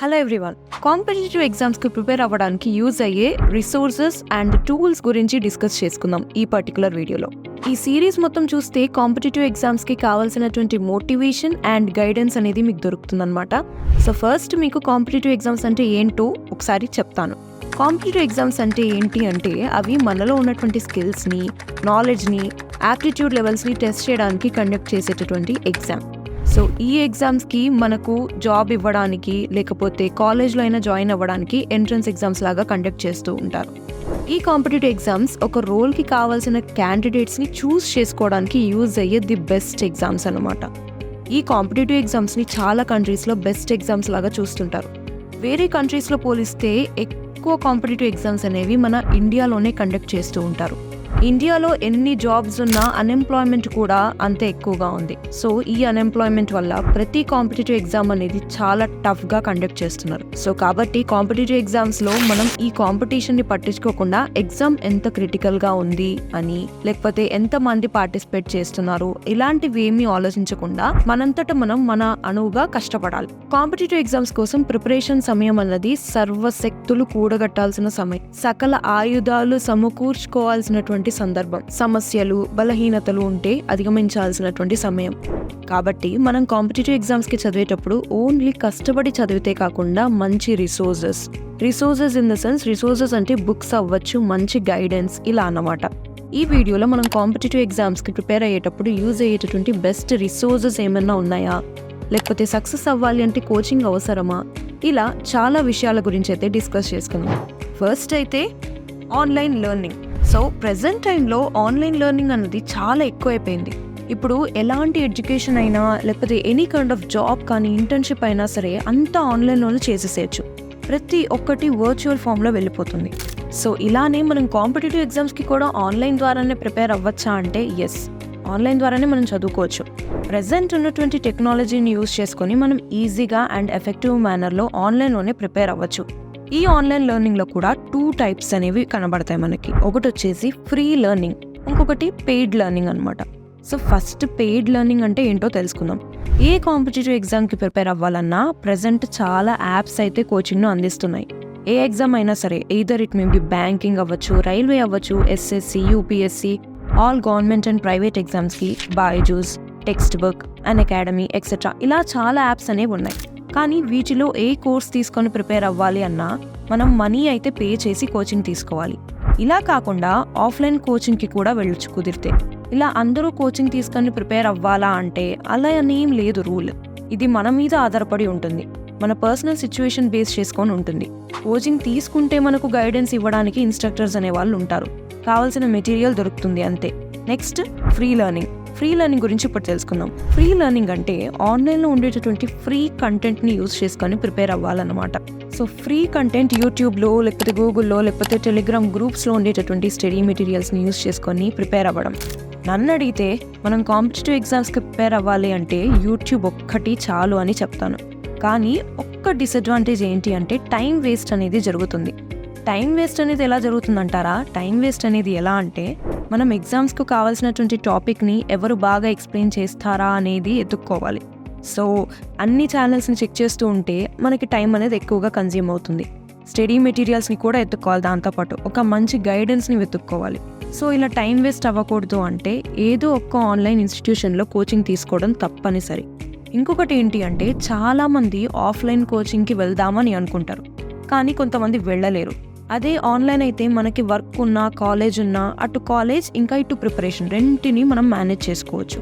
Hello everyone. Competitive ఎగ్జామ్స్కి prepare అవ్వడానికి use అయ్యే రిసోర్సెస్ అండ్ టూల్స్ గురించి డిస్కస్ చేసుకుందాం ఈ పర్టికులర్ వీడియోలో. ఈ సిరీస్ మొత్తం చూస్తే కాంపిటేటివ్ ఎగ్జామ్స్కి కావాల్సినటువంటి మోటివేషన్ అండ్ గైడెన్స్ అనేది మీకు దొరుకుతుందన్నమాట. సో ఫస్ట్ మీకు కాంపిటేటివ్ ఎగ్జామ్స్ అంటే ఏంటో ఒకసారి చెప్తాను. కాంపిటేటివ్ ఎగ్జామ్స్ అంటే ఏంటి అంటే అవి మనలో ఉన్నటువంటి స్కిల్స్ని, నాలెడ్జ్ని, యాప్టిట్యూడ్ లెవెల్స్ని టెస్ట్ చేయడానికి కండక్ట్ చేసేటటువంటి ఎగ్జామ్. సో ఈ ఎగ్జామ్స్కి మనకు జాబ్ ఇవ్వడానికి లేకపోతే కాలేజ్లో అయినా జాయిన్ అవ్వడానికి ఎంట్రన్స్ ఎగ్జామ్స్ లాగా కండక్ట్ చేస్తూ ఉంటారు. ఈ కాంపిటేటివ్ ఎగ్జామ్స్ ఒక రోల్కి కావాల్సిన క్యాండిడేట్స్ని చూస్ చేసుకోవడానికి యూజ్ అయ్యే ది బెస్ట్ ఎగ్జామ్స్ అన్నమాట. ఈ కాంపిటేటివ్ ఎగ్జామ్స్ని చాలా కంట్రీస్లో బెస్ట్ ఎగ్జామ్స్ లాగా చూస్తుంటారు. వేరే కంట్రీస్లో పోలిస్తే ఎక్కువ కాంపిటేటివ్ ఎగ్జామ్స్ అనేవి మన ఇండియాలోనే కండక్ట్ చేస్తూ ఉంటారు. ఇండియాలో ఎన్ని జాబ్స్ ఉన్నా అన్ఎంప్లాయ్మెంట్ కూడా అంతే ఎక్కువగా ఉంది. సో ఈ అన్ఎంప్లాయ్మెంట్ వల్ల ప్రతి కాంపిటేటివ్ ఎగ్జామ్ అనేది చాలా టఫ్గా కండక్ట్ చేస్తున్నారు. సో కాబట్టి కాంపిటేటివ్ ఎగ్జామ్స్లో మనం ఈ కాంపిటీషన్ని పట్టించుకోకుండా ఎగ్జామ్ ఎంత క్రిటికల్గా ఉంది అని, లేకపోతే ఎంతమంది పార్టిసిపేట్ చేస్తున్నారు, ఇలాంటివి ఏమీ ఆలోచించకుండా మనంతట మనం మన అనువుగా కష్టపడాలి. కాంపిటేటివ్ ఎగ్జామ్స్ కోసం ప్రిపరేషన్ సమయం అన్నది సర్వశక్తులు కూడగట్టాల్సిన సమయం, సకల ఆయుధాలు సమకూర్చుకోవాల్సినటువంటి సందర్భం, సమస్యలు, బలహీనతలు ఉంటే అధిగమించాల్సినటువంటి సమయం. కాబట్టి మనం కాంపిటేటివ్ ఎగ్జామ్స్కి చదివేటప్పుడు ఓన్లీ కష్టపడి చదివితే కాకుండా మంచి resources in the sense resources అంటే బుక్స్ అవ్వచ్చు, మంచి గైడెన్స్ ఇలా అన్నమాట. ఈ వీడియోలో మనం కాంపిటేటివ్ ఎగ్జామ్స్కి ప్రిపేర్ అయ్యేటప్పుడు యూజ్ అయ్యేటటువంటి బెస్ట్ రిసోర్సెస్ ఏమైనా ఉన్నాయా, లేకపోతే సక్సెస్ అవ్వాలి అంటే కోచింగ్ అవసరమా, ఇలా చాలా విషయాల గురించి అయితే డిస్కస్ చేసుకుందాం. ఫస్ట్ అయితే ఆన్లైన్ లెర్నింగ్. సో ప్రెజెంట్ టైంలో ఆన్లైన్ లెర్నింగ్ అన్నది చాలా ఎక్కువైపోయింది. ఇప్పుడు ఎలాంటి ఎడ్యుకేషన్ అయినా, లేకపోతే ఎనీ కైండ్ ఆఫ్ జాబ్ కానీ, ఇంటర్న్షిప్ అయినా సరే అంతా ఆన్లైన్లోనే చేసేసేయచ్చు. ప్రతి ఒక్కటి వర్చువల్ ఫామ్లో వెళ్ళిపోతుంది. సో ఇలానే మనం కాంపిటేటివ్ ఎగ్జామ్స్కి కూడా ఆన్లైన్ ద్వారానే ప్రిపేర్ అవ్వచ్చా అంటే ఎస్, ఆన్లైన్ ద్వారానే మనం చదువుకోవచ్చు. ప్రెజెంట్ ఉన్నటువంటి టెక్నాలజీని యూజ్ చేసుకొని మనం ఈజీగా అండ్ ఎఫెక్టివ్ మేనర్లో ఆన్లైన్లోనే ప్రిపేర్ అవ్వచ్చు. ఈ ఆన్లైన్ లెర్నింగ్లో కూడా 2 టైప్స్ అనేవి కనబడతాయి మనకి. ఒకటి వచ్చేసి ఫ్రీ లెర్నింగ్, ఇంకొకటి పెయిడ్ లెర్నింగ్ అనమాట. సో ఫస్ట్ పెయిడ్ లెర్నింగ్ అంటే ఏంటో తెలుసుకుందాం. ఏ కాంపిటేటివ్ ఎగ్జామ్కి ప్రిపేర్ అవ్వాలన్నా ప్రెజెంట్ చాలా యాప్స్ అయితే కోచింగ్ను అందిస్తున్నాయి. ఏ ఎగ్జామ్ అయినా సరే, either it may be banking అవ్వచ్చు, రైల్వే అవ్వచ్చు, SSC, UPSC, all government and private ఎగ్జామ్స్కి బైజూస్, టెక్స్ట్ బుక్, అన్ అకాడమీ ఎక్సెట్రా ఇలా చాలా యాప్స్ అనేవి ఉన్నాయి. కానీ వీటిలో ఏ కోర్స్ తీసుకొని ప్రిపేర్ అవ్వాలి అన్నా మనం మనీ అయితే పే చేసి కోచింగ్ తీసుకోవాలి. ఇలా కాకుండా ఆఫ్లైన్ కోచింగ్కి కూడా వెళ్ళొచ్చు కుదిరితే. ఇలా అందరూ కోచింగ్ తీసుకొని ప్రిపేర్ అవ్వాలా అంటే అలా అనేం లేదు రూల్. ఇది మన మీద ఆధారపడి ఉంటుంది, మన పర్సనల్ సిచ్యువేషన్ బేస్ చేసుకొని ఉంటుంది. కోచింగ్ తీసుకుంటే మనకు గైడెన్స్ ఇవ్వడానికి ఇన్స్ట్రక్టర్స్ అనే వాళ్ళు ఉంటారు, కావాల్సిన మెటీరియల్ దొరుకుతుంది అంతే. నెక్స్ట్ ఫ్రీ లెర్నింగ్ గురించి ఇప్పుడు తెలుసుకుందాం. ఫ్రీ లెర్నింగ్ అంటే ఆన్లైన్లో ఉండేటటువంటి ఫ్రీ కంటెంట్ని యూజ్ చేసుకొని ప్రిపేర్ అవ్వాలన్నమాట. సో ఫ్రీ కంటెంట్ యూట్యూబ్లో, లేకపోతే గూగుల్లో, లేకపోతే టెలిగ్రామ్ గ్రూప్స్లో ఉండేటటువంటి స్టడీ మెటీరియల్స్ని యూజ్ చేసుకొని ప్రిపేర్ అవ్వడం. నన్ను అడిగితే మనం కాంపిటేటివ్ ఎగ్జామ్స్కి ప్రిపేర్ అవ్వాలి అంటే యూట్యూబ్ ఒక్కటి చాలు అని చెప్తాను. కానీ ఒక్క డిసడ్వాంటేజ్ ఏంటి అంటే టైం వేస్ట్ అనేది జరుగుతుంది. టైం వేస్ట్ అనేది ఎలా జరుగుతుందంటారా? టైం వేస్ట్ అనేది ఎలా అంటే మనం ఎగ్జామ్స్కు కావాల్సినటువంటి టాపిక్ని ఎవరు బాగా ఎక్స్ప్లెయిన్ చేస్తారా అనేది ఎత్తుక్కోవాలి. సో అన్ని ఛానల్స్ని చెక్ చేస్తూ ఉంటే మనకి టైం అనేది ఎక్కువగా కన్జ్యూమ్ అవుతుంది. స్టడీ మెటీరియల్స్ని కూడా ఎత్తుక్కోవాలి, దాంతోపాటు ఒక మంచి గైడెన్స్ని వెతుక్కోవాలి. సో ఇలా టైం వేస్ట్ అవ్వకూడదు అంటే ఏదో ఒక్క ఆన్లైన్ ఇన్స్టిట్యూషన్లో కోచింగ్ తీసుకోవడం తప్పనిసరి. ఇంకొకటి ఏంటి అంటే చాలామంది ఆఫ్లైన్ కోచింగ్కి వెళ్దామని అనుకుంటారు, కానీ కొంతమంది వెళ్ళలేరు. అదే ఆన్లైన్ అయితే మనకి వర్క్ ఉన్నా, కాలేజ్ ఉన్నా, అటు కాలేజ్ ఇంకా ఇటు ప్రిపరేషన్ రెంటిని మనం మేనేజ్ చేసుకోవచ్చు.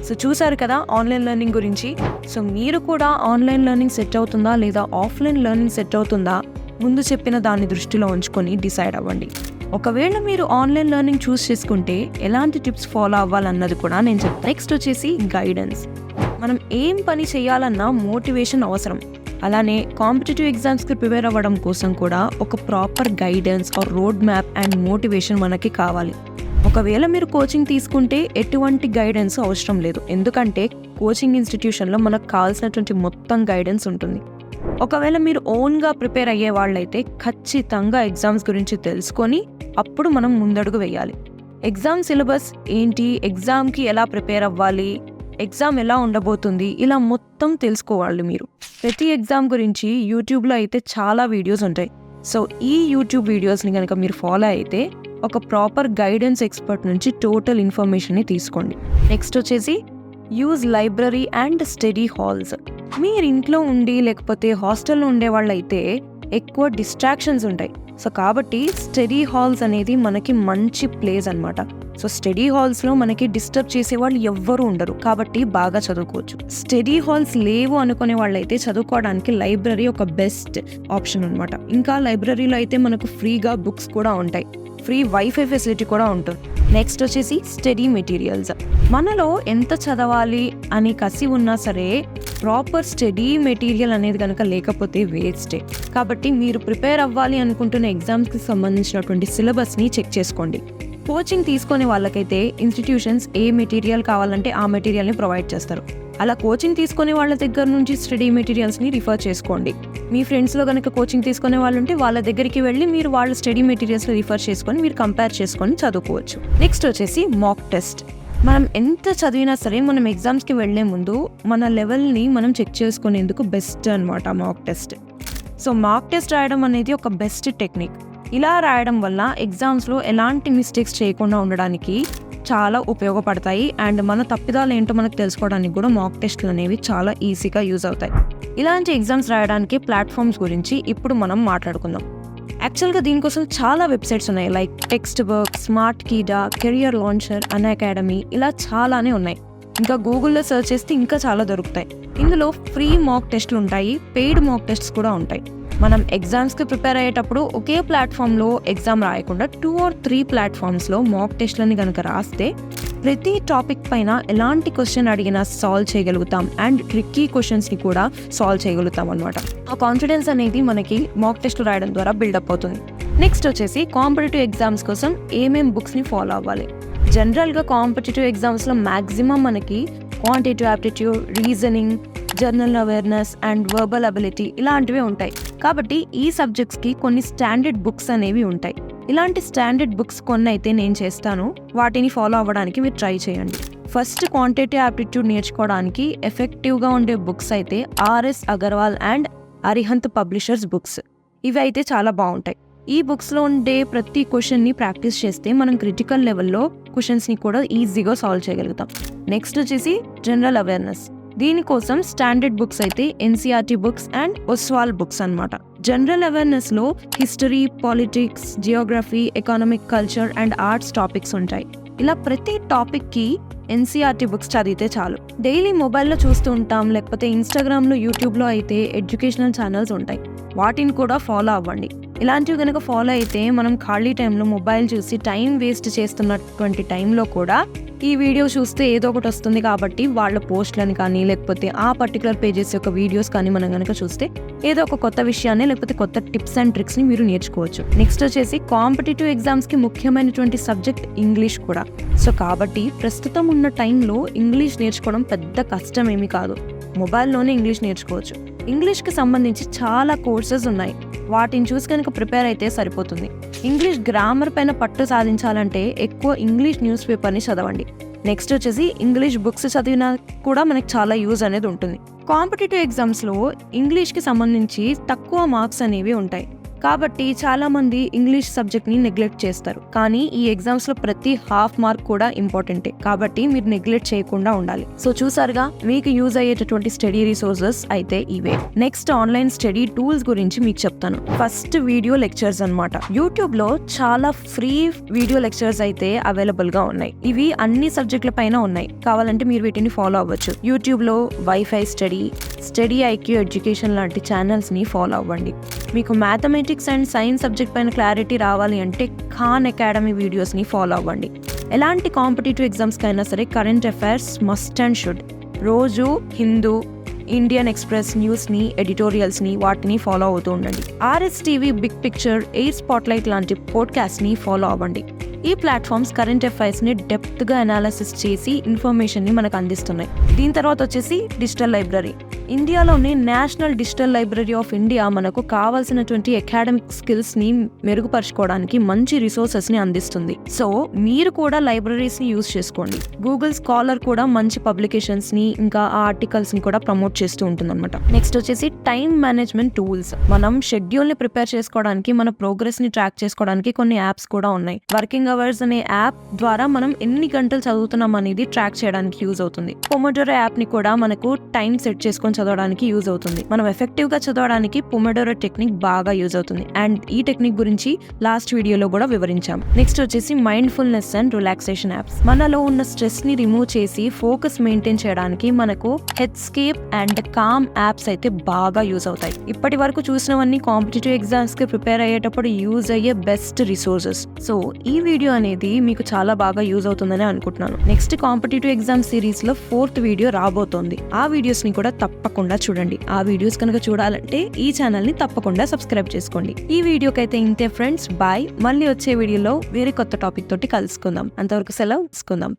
సో చూసారు కదా ఆన్లైన్ లెర్నింగ్ గురించి. సో మీరు కూడా ఆన్లైన్ లెర్నింగ్ సెట్ అవుతుందా లేదా ఆఫ్లైన్ లెర్నింగ్ సెట్ అవుతుందా ముందు చెప్పిన దాన్ని దృష్టిలో ఉంచుకొని డిసైడ్ అవ్వండి. ఒకవేళ మీరు ఆన్లైన్ లెర్నింగ్ చూస్ చేసుకుంటే ఎలాంటి టిప్స్ ఫాలో అవ్వాలన్నది కూడా నేను చెప్తాను. నెక్స్ట్ వచ్చేసి గైడెన్స్. మనం ఏం పని చేయాలన్నా మోటివేషన్ అవసరం. అలానే కాంపిటేటివ్ ఎగ్జామ్స్కి ప్రిపేర్ అవ్వడం కోసం కూడా ఒక proper guidance or road map and motivation మనకి కావాలి. ఒకవేళ మీరు కోచింగ్ తీసుకుంటే ఎటువంటి గైడెన్స్ అవసరం లేదు, ఎందుకంటే కోచింగ్ ఇన్స్టిట్యూషన్లో మనకు కావాల్సినటువంటి మొత్తం గైడెన్స్ ఉంటుంది. ఒకవేళ మీరు ఓన్గా ప్రిపేర్ అయ్యే వాళ్ళైతే ఖచ్చితంగా ఎగ్జామ్స్ గురించి తెలుసుకొని అప్పుడు మనం ముందడుగు వేయాలి. ఎగ్జామ్ సిలబస్ ఏంటి, ఎగ్జామ్కి ఎలా ప్రిపేర్ అవ్వాలి, ఎగ్జామ్ ఎలా ఉండబోతుంది, ఇలా మొత్తం తెలుసుకోవాలి మీరు. ప్రతి ఎగ్జామ్ గురించి యూట్యూబ్లో అయితే చాలా వీడియోస్ ఉంటాయి. సో ఈ యూట్యూబ్ వీడియోస్ని కనుక మీరు ఫాలో అయితే ఒక ప్రాపర్ గైడెన్స్ ఎక్స్పర్ట్ నుంచి టోటల్ ఇన్ఫర్మేషన్ని తీసుకోండి. నెక్స్ట్ వచ్చేసి use library and study halls. మీరు ఇంట్లో ఉండి లేకపోతే హాస్టల్లో ఉండే వాళ్ళైతే ఎక్కువ డిస్ట్రాక్షన్స్ ఉంటాయి. సో కాబట్టి స్టడీ హాల్స్ అనేది మనకి మంచి ప్లేస్ అనమాట. సో స్టడీ హాల్స్లో మనకి డిస్టర్బ్ చేసే వాళ్ళు ఎవ్వరూ ఉండరు, కాబట్టి బాగా చదువుకోవచ్చు. స్టడీ హాల్స్ లేవు అనుకునే వాళ్ళైతే చదువుకోవడానికి లైబ్రరీ ఒక బెస్ట్ ఆప్షన్ అనమాట. ఇంకా లైబ్రరీలో అయితే మనకు ఫ్రీగా బుక్స్ కూడా ఉంటాయి, ఫ్రీ వైఫై ఫెసిలిటీ కూడా ఉంటుంది. నెక్స్ట్ వచ్చేసి స్టడీ మెటీరియల్స్. మనలో ఎంత చదవాలి అని కసి ఉన్నా సరే ప్రాపర్ స్టడీ మెటీరియల్ అనేది కనుక లేకపోతే వేస్టే. కాబట్టి మీరు ప్రిపేర్ అవ్వాలి అనుకుంటున్న ఎగ్జామ్స్కి సంబంధించినటువంటి సిలబస్ని చెక్ చేసుకోండి. కోచింగ్ తీసుకునే వాళ్ళకైతే ఇన్స్టిట్యూషన్స్ ఏ మెటీరియల్ కావాలంటే ఆ మెటీరియల్ని ప్రొవైడ్ చేస్తారు. అలా కోచింగ్ తీసుకునే వాళ్ళ దగ్గర నుంచి స్టడీ మెటీరియల్స్ని రిఫర్ చేసుకోండి. మీ ఫ్రెండ్స్లో కనుక కోచింగ్ తీసుకునే వాళ్ళు ఉంటే వాళ్ళ దగ్గరికి వెళ్ళి మీరు వాళ్ళ స్టడీ మెటీరియల్స్ని రిఫర్ చేసుకొని మీరు కంపేర్ చేసుకొని చదువుకోవచ్చు. నెక్స్ట్ వచ్చేసి మాక్ టెస్ట్. మనం ఎంత చదివినా సరే మనం ఎగ్జామ్స్కి వెళ్లే ముందు మన లెవెల్ని మనం చెక్ చేసుకునేందుకు బెస్ట్ అనమాట mock test. So mock test రాయడం అనేది ఒక బెస్ట్ టెక్నిక్. ఇలా రాయడం వల్ల ఎగ్జామ్స్లో ఎలాంటి మిస్టేక్స్ చేయకుండా ఉండడానికి చాలా ఉపయోగపడతాయి. అండ్ మన తప్పిదాలు ఏంటో మనకు తెలుసుకోవడానికి కూడా మాక్ టెస్ట్లు అనేవి చాలా ఈజీగా యూజ్ అవుతాయి. ఇలాంటి ఎగ్జామ్స్ రాయడానికి ప్లాట్ఫామ్స్ గురించి ఇప్పుడు మనం మాట్లాడుకుందాం. యాక్చువల్గా దీనికోసం చాలా వెబ్సైట్స్ ఉన్నాయి, like text work, smart Keeda, career launcher, Unacademy, ఇలా చాలానే ఉన్నాయి. ఇంకా గూగుల్లో సెర్చ్ చేస్తే ఇంకా చాలా దొరుకుతాయి. ఇందులో ఫ్రీ మాక్ టెస్ట్లు ఉంటాయి, పెయిడ్ మాక్ టెస్ట్స్ కూడా ఉంటాయి. మనం ఎగ్జామ్స్కి ప్రిపేర్ అయ్యేటప్పుడు ఒకే ప్లాట్ఫామ్లో ఎగ్జామ్ రాయకుండా 2 or 3 ప్లాట్ఫామ్స్లో మాక్ టెస్ట్లని కనుక రాస్తే ప్రతి టాపిక్ పైన ఎలాంటి క్వశ్చన్ అడిగినా సాల్వ్ చేయగలుగుతాం అండ్ ట్రిక్కీ క్వశ్చన్స్ని కూడా సాల్వ్ చేయగలుగుతాం అనమాట. ఆ కాన్ఫిడెన్స్ అనేది మనకి మాక్ టెస్ట్ రాయడం ద్వారా బిల్డప్ అవుతుంది. నెక్స్ట్ వచ్చేసి కాంపిటేటివ్ ఎగ్జామ్స్ కోసం ఏమేం బుక్స్ని ఫాలో అవ్వాలి. జనరల్గా కాంపిటేటివ్ ఎగ్జామ్స్లో మ్యాక్సిమం మనకి quantitative aptitude, reasoning, general awareness and verbal ability ఇలాంటివి ఉంటాయి. కాబట్టి ఈ సబ్జెక్ట్స్కి కొన్ని స్టాండర్డ్ బుక్స్ అనేవి ఉంటాయి. ఇలాంటి స్టాండర్డ్ బుక్స్ కొన్ని అయితే నేను చేస్తాను, వాటిని ఫాలో అవ్వడానికి మీరు ట్రై చేయండి. ఫస్ట్ క్వాంటిటేటివ్ యాప్టిట్యూడ్ నేర్చుకోవడానికి ఎఫెక్టివ్గా ఉండే బుక్స్ అయితే RS Agarwal and Arihant publishers books. ఇవి అయితే చాలా బాగుంటాయి. ఈ బుక్స్లో ఉండే ప్రతి క్వశ్చన్ని ప్రాక్టీస్ చేస్తే మనం క్రిటికల్ లెవెల్లో క్వశ్చన్స్ని కూడా ఈజీగా సాల్వ్ చేయగలుగుతాం. నెక్స్ట్ వచ్చేసి జనరల్ అవేర్నెస్. దీనికోసం స్టాండర్డ్ బుక్స్ అయితే NCERT books and Oswaal books అన్నమాట. జనరల్ అవేర్నెస్లో history, politics, geography, economic, culture and arts topics ఉంటాయి. ఇలా ప్రతి టాపిక్కి ఎన్సీఆర్టీ బుక్స్ చదివితే చాలు. డైలీ మొబైల్లో చూస్తూ ఉంటాం, లేకపోతే ఇన్స్టాగ్రామ్లో, యూట్యూబ్లో అయితే ఎడ్యుకేషనల్ ఛానల్స్ ఉంటాయి, వాటిని కూడా ఫాలో అవ్వండి. ఇలాంటివి కనుక ఫాలో అయితే మనం ఖాళీ టైంలో మొబైల్ చూసి టైం వేస్ట్ చేస్తున్నటువంటి టైంలో కూడా ఈ వీడియో చూస్తే ఏదో ఒకటి వస్తుంది. కాబట్టి వాళ్ళ పోస్ట్లని కానీ లేకపోతే ఆ పర్టికులర్ పేజెస్ యొక్క వీడియోస్ కానీ మనం కనుక చూస్తే ఏదో ఒక కొత్త విషయాన్ని లేకపోతే కొత్త టిప్స్ అండ్ ట్రిక్స్ని మీరు నేర్చుకోవచ్చు. నెక్స్ట్ వచ్చేసి కాంపిటేటివ్ ఎగ్జామ్స్కి ముఖ్యమైనటువంటి సబ్జెక్ట్ ఇంగ్లీష్ కూడా. సో కాబట్టి ప్రస్తుతం ఉన్న టైంలో ఇంగ్లీష్ నేర్చుకోవడం పెద్ద కష్టం ఏమీ కాదు, మొబైల్లోనే ఇంగ్లీష్ నేర్చుకోవచ్చు. ఇంగ్లీష్కి సంబంధించి చాలా కోర్సెస్ ఉన్నాయి, వాటిని చూసి కనుక ప్రిపేర్ అయితే సరిపోతుంది. ఇంగ్లీష్ గ్రామర్ పైన పట్టు సాధించాలంటే ఎక్కువ ఇంగ్లీష్ న్యూస్ పేపర్ని చదవండి. నెక్స్ట్ వచ్చేసి ఇంగ్లీష్ బుక్స్ చదివినా కూడా మనకి చాలా యూజ్ అనేది ఉంటుంది. కాంపిటేటివ్ ఎగ్జామ్స్లో ఇంగ్లీష్కి సంబంధించి తక్కువ మార్క్స్ అనేవి ఉంటాయి. కాబట్టి చాలామంది ఇంగ్లీష్ సబ్జెక్ట్ని నెగ్లెక్ట్ చేస్తారు. కానీ ఈ ఎగ్జామ్స్లో ప్రతి హాఫ్ మార్క్ కూడా ఇంపార్టెంటే, కాబట్టి మీరు నెగ్లెక్ట్ చేయకుండా ఉండాలి. సో చూసారుగా, మీకు యూజ్ అయ్యేటటువంటి స్టడీ రిసోర్సెస్ అయితే ఇవే. నెక్స్ట్ ఆన్లైన్ స్టడీ టూల్స్ గురించి మీకు చెప్తాను. ఫస్ట్ వీడియో లెక్చర్స్ అన్నమాట. యూట్యూబ్లో చాలా ఫ్రీ వీడియో లెక్చర్స్ అయితే అవైలబుల్గా ఉన్నాయి. ఇవి అన్ని సబ్జెక్టుల పైన ఉన్నాయి, కావాలంటే మీరు వీటిని ఫాలో అవ్వచ్చు. యూట్యూబ్లో wifi study, study IQ education లాంటి ఛానల్స్ని ఫాలో అవ్వండి. మీకు మ్యాథమెటిక్స్ అండ్ సైన్స్ సబ్జెక్ట్ పైన క్లారిటీ రావాలి అంటే ఖాన్ అకాడమీ వీడియోస్ని ఫాలో అవ్వండి. ఎలాంటి కాంపిటేటివ్ ఎగ్జామ్స్కి అయినా సరే current affairs must and should. రోజు హిందూ, ఇండియన్ ఎక్స్ప్రెస్ న్యూస్ని, ఎడిటోరియల్స్ని వాటిని ఫాలో అవుతూ ఉండండి. RS TV, big picture, air spotlight లాంటి పోడ్కాస్ట్ని ఫాలో అవ్వండి. ఈ ప్లాట్ఫామ్స్ కరెంట్ అఫైర్స్ని డెప్త్గా అనాలిసిస్ చేసి ఇన్ఫర్మేషన్ని మనకు అందిస్తున్నాయి. దీని తర్వాత వచ్చేసి డిజిటల్ లైబ్రరీ. ఇండియాలోని national digital library of India మనకు కావాల్సినటువంటి అకాడమిక్ స్కిల్స్ ని మెరుగుపరచుకోవడానికి మంచి రిసోర్సెస్ ని అందిస్తుంది. సో మీరు కూడా లైబ్రరీస్ ని యూజ్ చేసుకోండి. గూగుల్ స్కాలర్ కూడా మంచి పబ్లికేషన్స్ ని ఇంకా ఆర్టికల్స్ ని కూడా ప్రమోట్ చేస్తూ ఉంటుంది అనమాట. నెక్స్ట్ వచ్చేసి టైం మేనేజ్మెంట్ టూల్స్. మనం షెడ్యూల్ ని ప్రిపేర్ చేసుకోవడానికి, మన ప్రోగ్రెస్ ని ట్రాక్ చేసుకోవడానికి కొన్ని యాప్స్ కూడా ఉన్నాయి. వర్కింగ్ అవర్స్ అనే యాప్ ద్వారా మనం ఎన్ని గంటలు చదువుతున్నాం అనేది ట్రాక్ చేయడానికి యూజ్ అవుతుంది. పొమోడోరో యాప్ ని కూడా మనకు టైం సెట్ చేసుకొని చదవడానికి యూజ్ అవుతుంది. మనం ఎఫెక్టివ్ గా చదవడానికి పొమోడోరో టెక్నిక్ బాగా యూజ్ అవుతుంది. అండ్ ఈ టెక్నిక్ గురించి లాస్ట్ వీడియోలో కూడా వివరించాం. నెక్స్ట్ వచ్చేసి మైండ్ఫుల్నెస్ అండ్ రిలాక్సేషన్ యాప్స్. మనలో ఉన్న స్ట్రెస్ ని రిమూవ్ చేసి ఫోకస్ మెయింటైన్ చేయడానికి మనకు హెడ్స్కేప్ అండ్ కామ్ యాప్స్ అయితే బాగా యూజ్ అవుతాయి. ఇప్పటి వరకు చూసినవన్నీ కాంపిటేటివ్ ఎగ్జామ్స్ కి ప్రిపేర్ అయ్యేటప్పుడు యూజ్ అయ్యే బెస్ట్ రిసోర్సెస్. సో ఈ వీడియో అనేది మీకు చాలా బాగా యూజ్ అవుతుందని అనుకుంటున్నాను. నెక్స్ట్ కాంపిటేటివ్ ఎగ్జామ్ సిరీస్ లో 4th వీడియో రాబోతోంది. ఆ వీడియోస్ ని కూడా తప్పకుండా చూడండి. ఆ వీడియోస్ కనుక చూడాలంటే ఈ ఛానల్ ని తప్పకుండా సబ్స్క్రైబ్ చేసుకోండి. ఈ వీడియోకైతే ఇంతే ఫ్రెండ్స్, బాయ్. మళ్ళీ వచ్చే వీడియోలో వేరే కొత్త టాపిక్ తోటి కలుసుకుందాం. అంతవరకు సెలవు తీసుకుందాం.